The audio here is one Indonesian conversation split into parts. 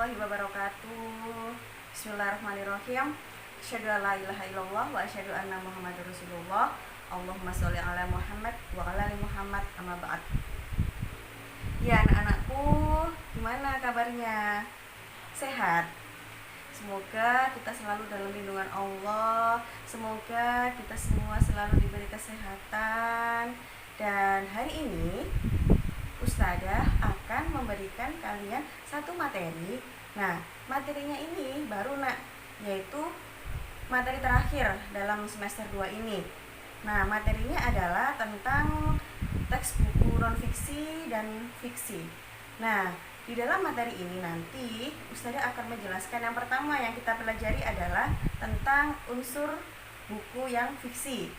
warahmatullahi wabarakatuh. Bismillahirrahmanirrahim. Asyhadu an la ilaha illallah wa asyhadu anna Muhammadar Rasulullah. Allahumma sholli ala Muhammad wa ala ali Muhammad, amma ba'd. Ya anak-anakku, gimana kabarnya? Sehat? Semoga kita selalu dalam lindungan Allah. Semoga kita semua selalu diberi kesehatan. Dan hari ini Ustadzah akan memberikan kalian satu materi. Nah, materinya ini baru yaitu materi terakhir dalam semester 2 ini. Nah, materinya adalah tentang teks buku non-fiksi dan fiksi. Nah, di dalam materi ini nanti Ustadzah akan menjelaskan yang pertama yang kita pelajari adalah tentang unsur buku yang fiksi.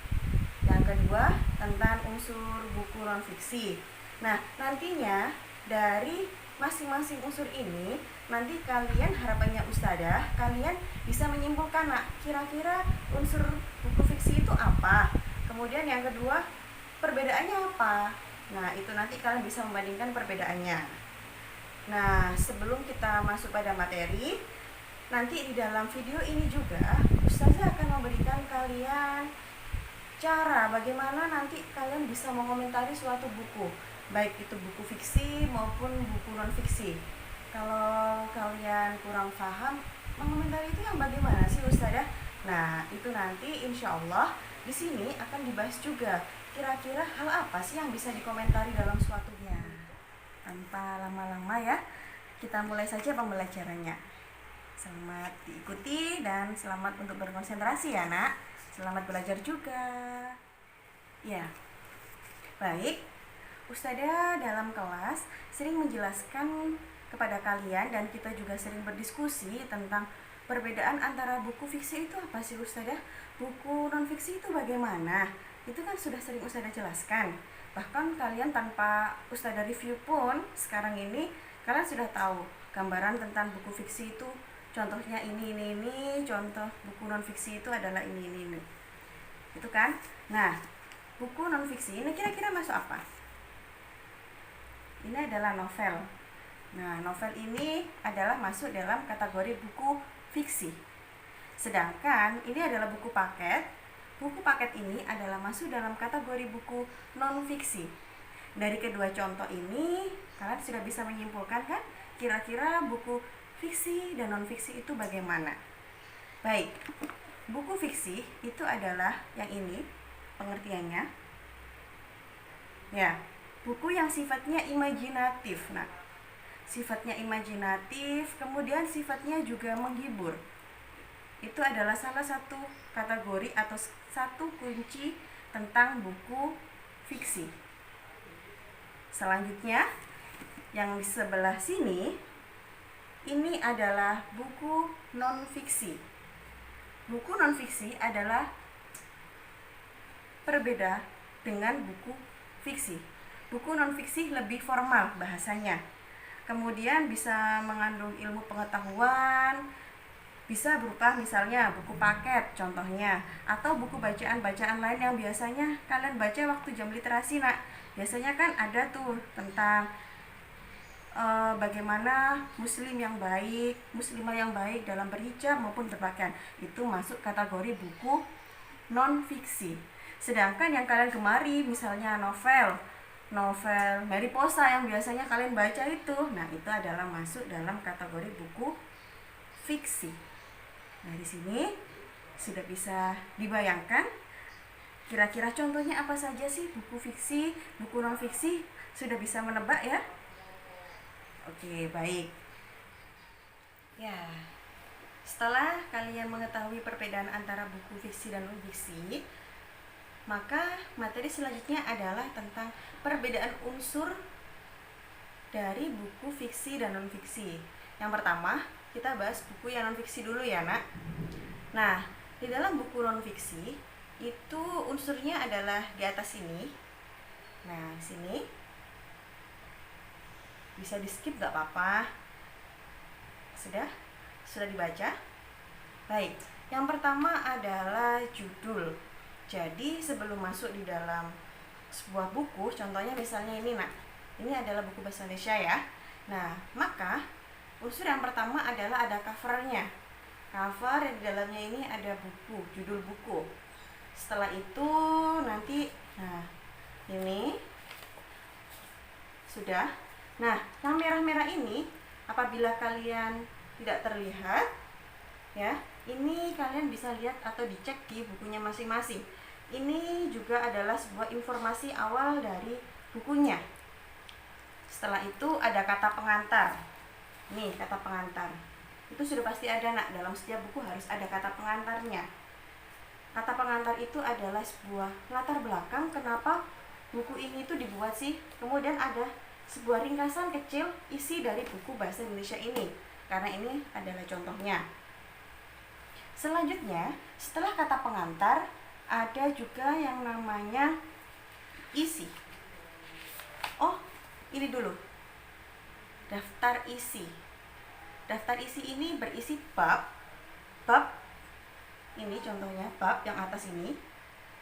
Yang kedua, tentang unsur buku non-fiksi. Nah, nantinya dari masing-masing unsur ini nanti kalian, harapannya Ustadzah, kalian bisa menyimpulkan kira-kira unsur buku fiksi itu apa. Kemudian yang kedua, perbedaannya apa. Nah, itu nanti kalian bisa membandingkan perbedaannya. Nah, sebelum kita masuk pada materi, nanti di dalam video ini juga Ustadzah akan memberikan kalian cara bagaimana nanti kalian bisa mengomentari suatu buku, baik itu buku fiksi maupun buku non-fiksi. Kalau kalian kurang paham mengomentari itu yang bagaimana sih Ustadzah? Nah, itu nanti insya Allah di sini akan dibahas juga. Kira-kira hal apa sih yang bisa dikomentari dalam suatunya? Tanpa lama-lama ya, kita mulai saja pembelajarannya. Selamat diikuti dan selamat untuk berkonsentrasi ya nak. Selamat belajar juga. Ya, baik. Ustadzah dalam kelas sering menjelaskan kepada kalian dan kita juga sering berdiskusi tentang perbedaan antara buku fiksi itu apa sih Ustadzah? Buku non-fiksi itu bagaimana? Itu kan sudah sering Ustadzah jelaskan. Bahkan kalian tanpa Ustadzah review pun sekarang ini kalian sudah tahu gambaran tentang buku fiksi itu. Contohnya ini, contoh buku non-fiksi itu adalah ini. Itu kan? Nah, buku non-fiksi ini kira-kira masuk apa? Ini adalah novel. Nah, novel ini adalah masuk dalam kategori buku fiksi. Sedangkan ini adalah buku paket. Buku paket ini adalah masuk dalam kategori buku non-fiksi. Dari kedua contoh ini, kalian sudah bisa menyimpulkan kan? Kira-kira buku fiksi dan non-fiksi itu bagaimana? Baik, buku fiksi itu adalah yang ini pengertiannya. Ya, buku yang sifatnya imajinatif. Nah, sifatnya imajinatif, kemudian sifatnya juga menghibur. Itu adalah salah satu kategori atau satu kunci tentang buku fiksi. Selanjutnya, yang di sebelah sini, ini adalah buku non-fiksi. Buku non-fiksi adalah berbeda dengan buku fiksi. Buku non-fiksi lebih formal bahasanya. Kemudian bisa mengandung ilmu pengetahuan, bisa berupa misalnya buku paket contohnya, atau buku bacaan-bacaan lain yang biasanya kalian baca waktu jam literasi nak. Biasanya kan ada tuh tentang bagaimana muslim yang baik, muslimah yang baik dalam berhijab maupun berpakaian. Itu masuk kategori buku non-fiksi. Sedangkan yang kalian gemari misalnya novel Mariposa yang biasanya kalian baca itu, nah itu adalah masuk dalam kategori buku fiksi. Nah, di sini sudah bisa dibayangkan kira-kira contohnya apa saja sih buku fiksi, buku non-fiksi, sudah bisa menebak ya? Oke, baik. Ya, setelah kalian mengetahui perbedaan antara buku fiksi dan non-fiksi, maka materi selanjutnya adalah tentang perbedaan unsur dari buku fiksi dan non-fiksi. Yang pertama, kita bahas buku yang non-fiksi dulu ya nak. Nah, di dalam buku non-fiksi itu unsurnya adalah di atas ini. Nah, sini bisa di skip gak apa-apa. Sudah dibaca? Baik, yang pertama adalah judul. Jadi sebelum masuk di dalam sebuah buku, contohnya misalnya ini nak, ini adalah buku bahasa Indonesia ya. Nah, maka Unsur yang pertama adalah ada covernya. Cover di dalamnya ini ada buku, judul buku. Setelah itu nanti, nah ini sudah. Nah, yang merah-merah ini apabila kalian tidak terlihat, ya, ini kalian bisa lihat atau dicek di bukunya masing-masing. Ini juga adalah sebuah informasi awal dari bukunya. Setelah itu ada kata pengantar. Nih, kata pengantar. Itu sudah pasti ada, nak. Dalam setiap buku harus ada kata pengantarnya. Kata pengantar itu adalah sebuah latar belakang kenapa buku ini itu dibuat sih. Kemudian ada sebuah ringkasan kecil isi dari buku bahasa Indonesia ini. Karena ini adalah contohnya. Selanjutnya, setelah kata pengantar, ada juga yang namanya isi. Oh, ini dulu. Daftar isi. Daftar isi ini berisi bab ini contohnya, bab yang atas ini.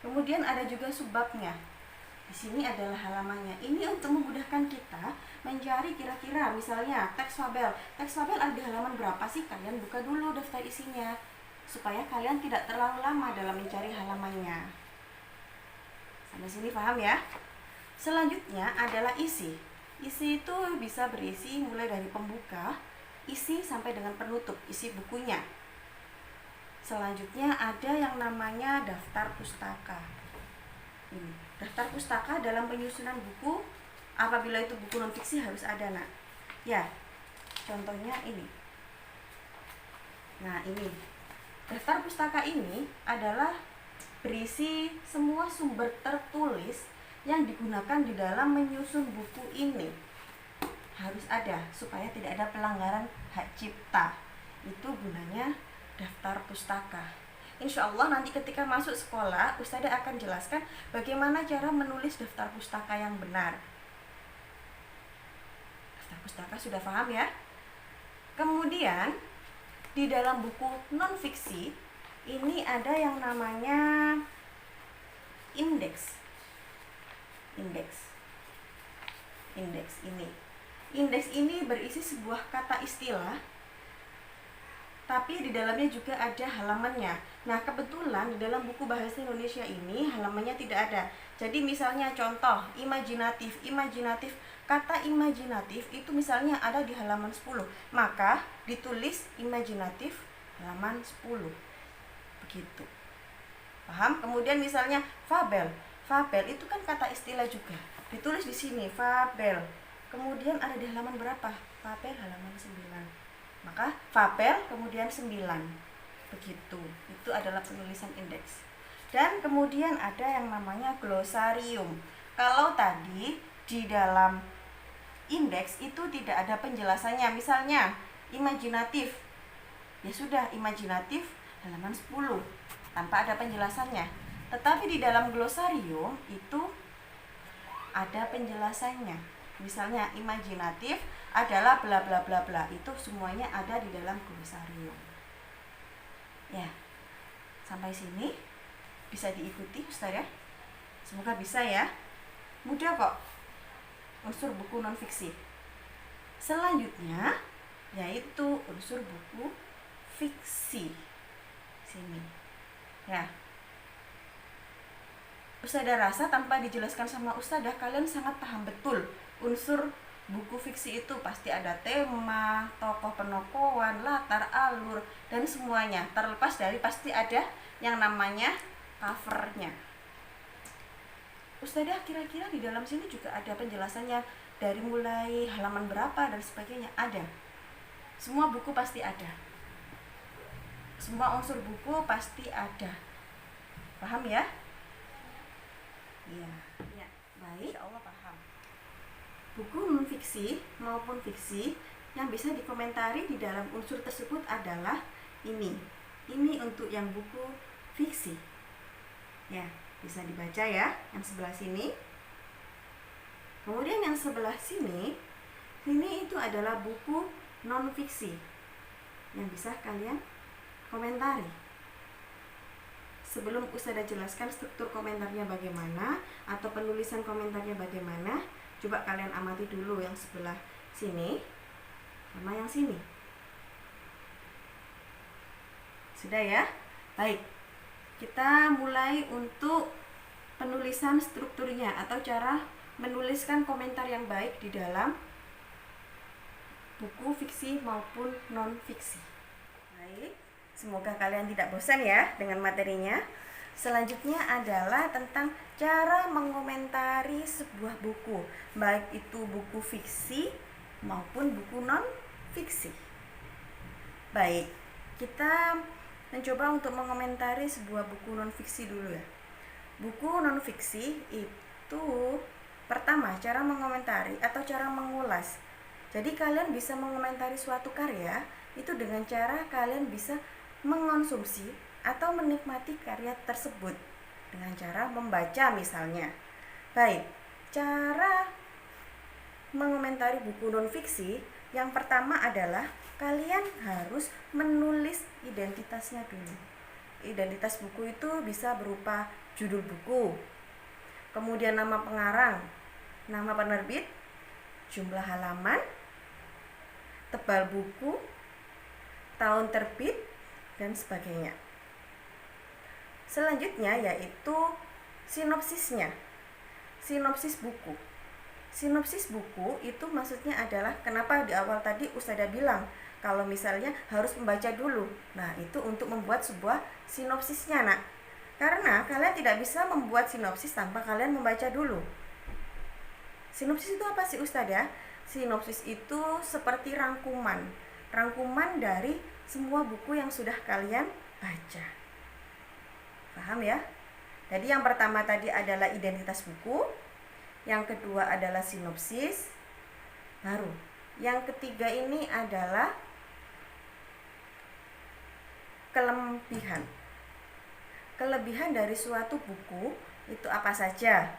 Kemudian ada juga subbabnya. Di sini adalah halamannya. Ini untuk memudahkan kita mencari kira-kira misalnya teks fabel. Teks fabel ada di halaman berapa sih? Kalian buka dulu daftar isinya supaya kalian tidak terlalu lama dalam mencari halamannya. Sampai sini paham ya? Selanjutnya adalah isi. Isi itu bisa berisi mulai dari pembuka, isi sampai dengan penutup, isi bukunya. Selanjutnya ada yang namanya daftar pustaka. Ini, daftar pustaka dalam penyusunan buku, apabila itu buku non-fiksi harus ada, nak. Ya, contohnya ini. Nah, ini. Daftar pustaka ini adalah berisi semua sumber tertulis yang digunakan di dalam menyusun buku ini. Harus ada supaya tidak ada pelanggaran hak cipta. Itu gunanya daftar pustaka. Insya Allah nanti ketika masuk sekolah, Ustazah akan jelaskan bagaimana cara menulis daftar pustaka yang benar. Daftar pustaka sudah paham ya? Kemudian di dalam buku non-fiksi ini ada yang namanya indeks. Indeks ini. Indeks ini berisi sebuah kata istilah, tapi di dalamnya juga ada halamannya. Nah, kebetulan di dalam buku bahasa Indonesia ini halamannya tidak ada. Jadi misalnya contoh imajinatif. Kata imajinatif itu misalnya ada di halaman 10. Maka ditulis imajinatif halaman 10. Begitu. Paham? Kemudian misalnya fabel. Fabel itu kan kata istilah juga. Ditulis di sini fabel. Kemudian ada di halaman berapa? Fabel halaman 9. Maka fabel kemudian 9. Begitu. Itu adalah penulisan indeks. Dan kemudian ada yang namanya glosarium. Kalau tadi di dalam indeks itu tidak ada penjelasannya. Misalnya imajinatif. Ya sudah, imajinatif halaman 10 tanpa ada penjelasannya. Tetapi di dalam glosarium itu ada penjelasannya. Misalnya imajinatif adalah bla bla bla bla. Itu semuanya ada di dalam glosarium. Ya. Sampai sini bisa diikuti Ustaz ya. Semoga bisa ya. Mudah kok. Unsur buku non-fiksi. Selanjutnya yaitu unsur buku fiksi. Sini. Ya. Ustazah rasa tanpa dijelaskan sama Ustazah kalian sangat paham betul unsur buku fiksi itu. Pasti ada tema, tokoh penokohan, latar, alur, dan semuanya. Terlepas dari pasti ada yang namanya covernya. Ustazah kira-kira di dalam sini juga ada penjelasannya dari mulai halaman berapa dan sebagainya. Ada. Semua buku pasti ada. Semua unsur buku pasti ada. Paham ya? Iya. Ya, baik. Insya Allah paham. Buku non-fiksi maupun fiksi yang bisa dikomentari di dalam unsur tersebut adalah ini. Ini untuk yang buku fiksi. Ya, bisa dibaca ya, yang sebelah sini. Kemudian yang sebelah sini itu adalah buku non-fiksi yang bisa kalian komentari. Sebelum Ustazah jelaskan struktur komentarnya bagaimana atau penulisan komentarnya bagaimana, coba kalian amati dulu yang sebelah sini. sama yang sini. Sudah ya? Baik, kita mulai untuk penulisan strukturnya atau cara menuliskan komentar yang baik di dalam buku fiksi maupun non-fiksi. Baik, semoga kalian tidak bosan ya dengan materinya. Selanjutnya adalah tentang cara mengomentari sebuah buku, baik itu buku fiksi maupun buku non-fiksi. Baik, kita mencoba untuk mengomentari sebuah buku non-fiksi dulu ya. Buku non-fiksi itu pertama, cara mengomentari atau cara mengulas. Jadi kalian bisa mengomentari suatu karya itu dengan cara kalian bisa mengonsumsi atau menikmati karya tersebut dengan cara membaca misalnya. Baik, cara mengomentari buku non-fiksi yang pertama adalah kalian harus menulis identitasnya dulu. Identitas buku itu bisa berupa judul buku, kemudian nama pengarang, nama penerbit, jumlah halaman, tebal buku, tahun terbit, dan sebagainya. Selanjutnya yaitu sinopsisnya. Sinopsis buku. Sinopsis buku itu maksudnya adalah kenapa di awal tadi Ustazah bilang kalau misalnya harus membaca dulu. Nah, itu untuk membuat sebuah sinopsisnya, Nak. Karena kalian tidak bisa membuat sinopsis tanpa kalian membaca dulu. Sinopsis itu apa sih Ustazah? Sinopsis itu seperti rangkuman dari semua buku yang sudah kalian baca. Paham ya? Jadi yang pertama tadi adalah identitas buku, yang kedua adalah sinopsis, baru yang ketiga ini adalah kelebihan. Kelebihan dari suatu buku itu apa saja?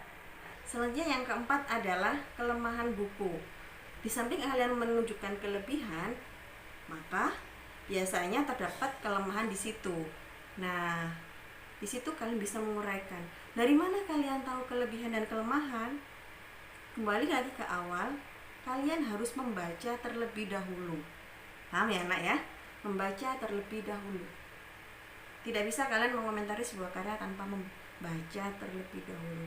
Selanjutnya yang keempat adalah kelemahan buku. Di samping kalian menunjukkan kelebihan, maka biasanya terdapat kelemahan di situ. Nah, di situ kalian bisa menguraikan. Dari mana kalian tahu kelebihan dan kelemahan? Kembali lagi ke awal, kalian harus membaca terlebih dahulu. Paham ya, Nak ya? Membaca terlebih dahulu. Tidak bisa kalian mengomentari sebuah karya tanpa membaca terlebih dahulu.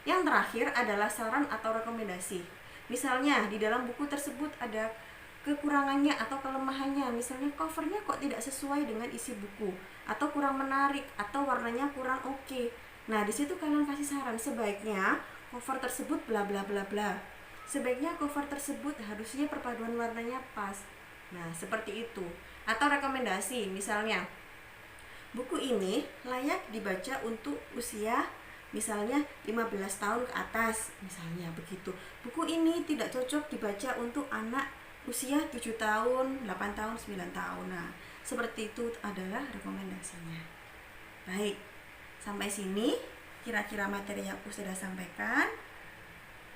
Yang terakhir adalah saran atau rekomendasi. Misalnya di dalam buku tersebut ada kekurangannya atau kelemahannya, misalnya covernya kok tidak sesuai dengan isi buku, atau kurang menarik, atau warnanya kurang oke. Nah, di situ kalian kasih saran, sebaiknya cover tersebut bla bla bla bla. Sebaiknya cover tersebut harusnya perpaduan warnanya pas. Nah, seperti itu. Atau rekomendasi, misalnya buku ini layak dibaca untuk usia misalnya 15 tahun ke atas, misalnya begitu. Buku ini tidak cocok dibaca untuk anak usia 7 tahun, 8 tahun, 9 tahun. Nah, seperti itu adalah rekomendasinya. Baik, sampai sini kira-kira materi yang sudah sampaikan.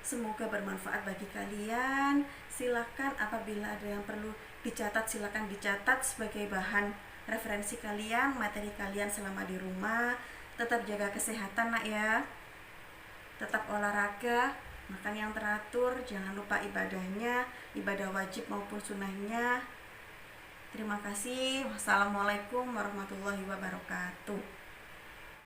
Semoga bermanfaat bagi kalian. Silakan apabila ada yang perlu dicatat, silakan dicatat sebagai bahan referensi kalian, materi kalian selama di rumah. Tetap jaga kesehatan, Nak ya. Tetap olahraga, makan yang teratur, jangan lupa ibadahnya, ibadah wajib maupun sunnahnya. Terima kasih. Wassalamualaikum warahmatullahi wabarakatuh.